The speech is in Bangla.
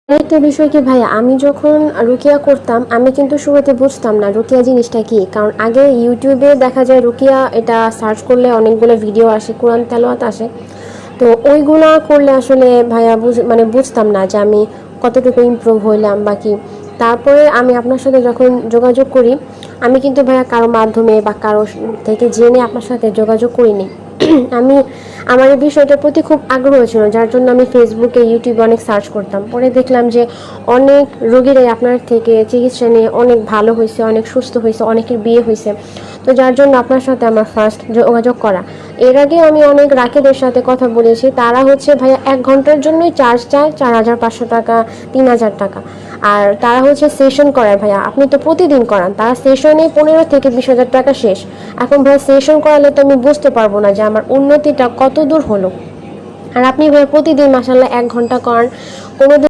একটা বিষয় কি ভাইয়া, আমি যখন রুকিয়া করতাম আমি কিন্তু শুরুতে বুঝতাম না রুকিয়া জিনিসটা কি। কারণ আগে ইউটিউবে দেখা যায় রুকিয়া এটা সার্চ করলে অনেকগুলো ভিডিও আসে, কোরআন তেলাওয়াত আসে। তো ওইগুলা করলে আসলে ভাইয়া মানে বুঝতাম না যে আমি কতটুকু ইমপ্রুভ হইলাম বা কি। তারপরে আমি আপনার সাথে যখন যোগাযোগ করি, আমি কিন্তু ভাইয়া কারো মাধ্যমে বা কারো থেকে জেনে আপনার সাথে যোগাযোগ করিনি। আমি আমার এই বিষয়টার প্রতি খুব আগ্রহ ছিল, যার জন্য আমি ফেসবুকে ইউটিউবে অনেক সার্চ করতাম। পরে দেখলাম যে অনেক রোগীরাই আপনার থেকে চিকিৎসা নিয়ে অনেক ভালো হয়েছে, অনেক সুস্থ হয়েছে, অনেকের বিয়ে হয়েছে। তো যার জন্য আপনার সাথে আমার ফার্স্ট যোগাযোগ করা। এর আগে আমি অনেক রাকিদের সাথে কথা বলেছি, তারা হচ্ছে ভাইয়া 1 ঘন্টার জন্যই চার্জ চায় 4,500 টাকা, 3,000 টাকা। আর তারা হচ্ছে সেশন করায় ভাইয়া, আপনি তো প্রতিদিন করান, তারা সেশনে 15 থেকে 20 হাজার টাকা শেষ। এখন ভাইয়া সেশন করালে তো আমি বুঝতে পারবো না যে আমার উন্নতিটা কত দূর হলো। আর আপনি ভাইয়া প্রতিদিন মাসাল্লাহ 1 ঘন্টা করান, কোনো